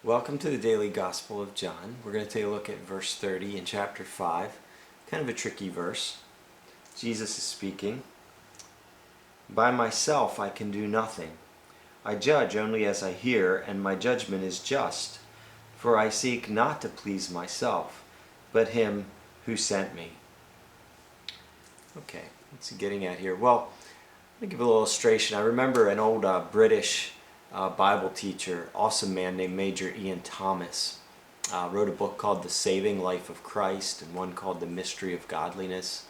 Welcome to the Daily Gospel of John. We're going to take a look at verse 30 in chapter 5. Kind of a tricky verse. Jesus is speaking. By myself I can do nothing. I judge only as I hear, and my judgment is just. For I seek not to please myself, but him who sent me. Okay, what's he getting at here? Well, let me give a little illustration. I remember an old British Bible teacher, awesome man named Major Ian Thomas, wrote a book called The Saving Life of Christ and one called The Mystery of Godliness.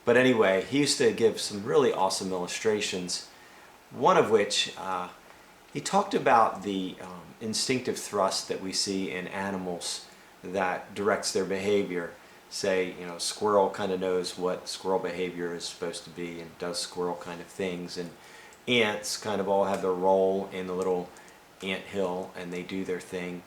But anyway, he used to give some really awesome illustrations, one of which he talked about the instinctive thrust that we see in animals that directs their behavior. Say, squirrel kind of knows what squirrel behavior is supposed to be and does squirrel kind of things, and ants kind of all have their role in the little ant hill and they do their thing.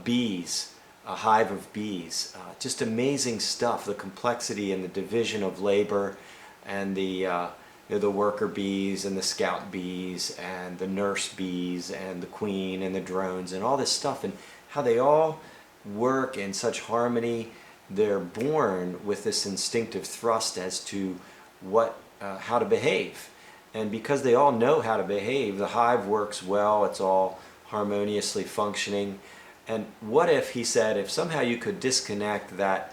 Bees, a hive of bees, just amazing stuff, the complexity and the division of labor, and the worker bees and the scout bees and the nurse bees and the queen and the drones and all this stuff, and how they all work in such harmony. They're born with this instinctive thrust as to how to behave. And because they all know how to behave, the hive works well, it's all harmoniously functioning. And what if, he said, if somehow you could disconnect that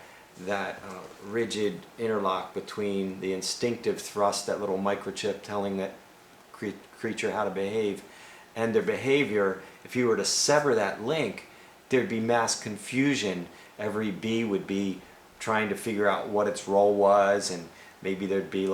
rigid interlock between the instinctive thrust, that little microchip telling that creature how to behave, and their behavior, if you were to sever that link, there'd be mass confusion. Every bee would be trying to figure out what its role was, and maybe there'd be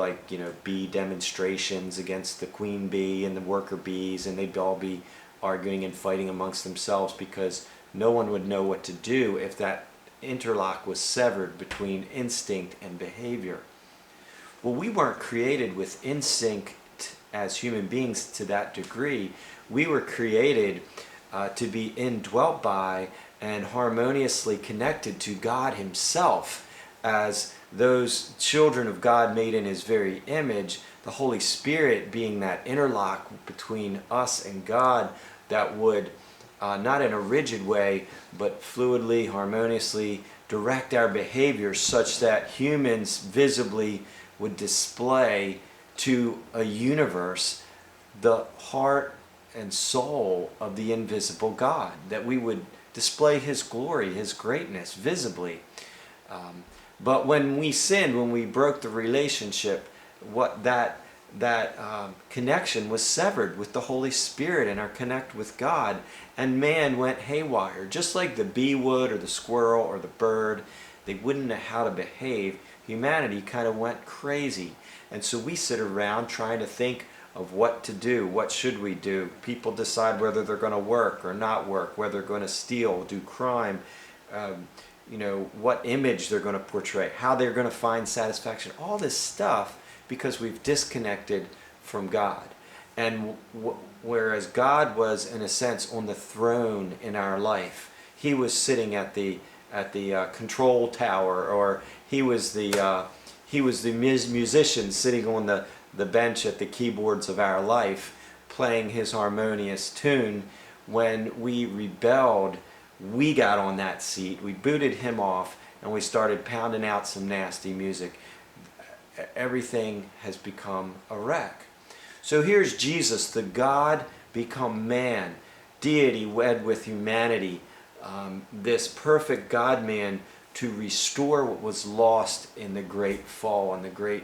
bee demonstrations against the queen bee and the worker bees, and they'd all be arguing and fighting amongst themselves because no one would know what to do if that interlock was severed between instinct and behavior. Well, we weren't created with instinct as human beings to that degree. We were created to be indwelt by and harmoniously connected to God Himself as those children of God made in His very image, the Holy Spirit being that interlock between us and God that would, not in a rigid way, but fluidly, harmoniously direct our behaviors such that humans visibly would display to a universe the heart and soul of the invisible God, that we would display His glory, His greatness visibly. But when we sinned, when we broke the relationship, that connection was severed with the Holy Spirit and our connect with God, and man went haywire. Just like the bee would, or the squirrel, or the bird, they wouldn't know how to behave. Humanity kind of went crazy. And so we sit around trying to think of what to do, what should we do. People decide whether they're going to work or not work, whether they're going to steal, do crime, what image they're going to portray, how they're going to find satisfaction, all this stuff, because we've disconnected from God. And whereas God was, in a sense, on the throne in our life, He was sitting at the control tower, or He was the musician sitting on the bench at the keyboards of our life, playing His harmonious tune. When we rebelled, we got on that seat, we booted Him off, and we started pounding out some nasty music. Everything has become a wreck. So here's Jesus, the God become man, deity wed with humanity, this perfect God-man to restore what was lost in the great fall and the great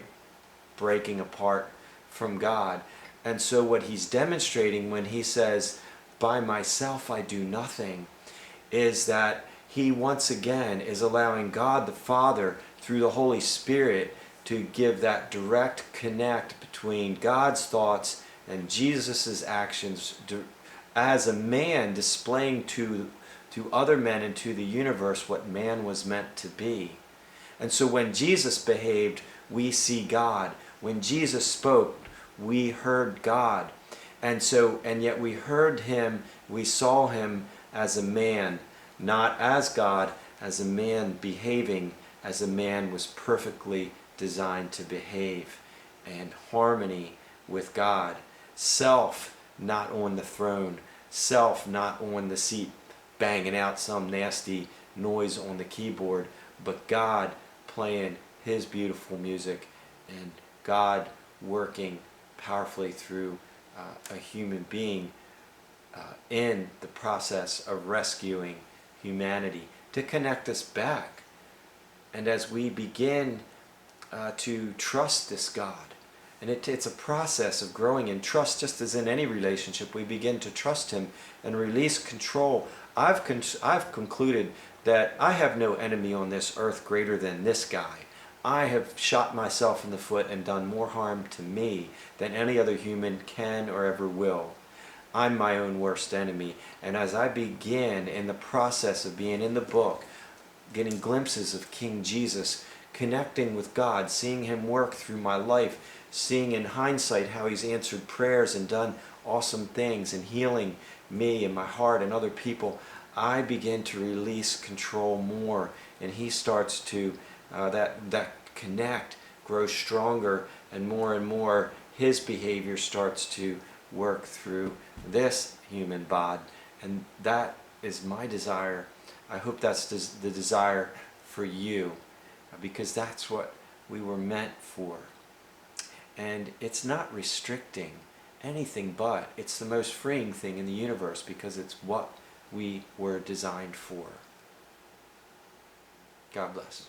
breaking apart from God. And so what He's demonstrating when He says, "By myself I do nothing," is that He once again is allowing God the Father through the Holy Spirit to give that direct connect between God's thoughts and Jesus' actions as a man, displaying to other men and to the universe what man was meant to be. And so when Jesus behaved, we see God. When Jesus spoke, we heard God. And yet we heard Him, we saw Him as a man, not as God, as a man behaving as a man was perfectly designed to behave, and harmony with God. Self not on the throne, self not on the seat banging out some nasty noise on the keyboard, but God playing His beautiful music and God working powerfully through a human being in the process of rescuing humanity to connect us back. And as we begin to trust this God, and it's a process of growing in trust, just as in any relationship, we begin to trust Him and release control. I've concluded that I have no enemy on this earth greater than this guy. I have shot myself in the foot and done more harm to me than any other human can or ever will. I'm my own worst enemy. And as I begin in the process of being in the book, getting glimpses of King Jesus, connecting with God, seeing Him work through my life, seeing in hindsight how He's answered prayers and done awesome things and healing me and my heart and other people, I begin to release control more, and He starts to, that connect grows stronger, and more His behavior starts to work through this human body. And that is my desire. I hope that's the desire for you, because that's what we were meant for. And it's not restricting anything, but it's the most freeing thing in the universe, because it's what we were designed for. God bless.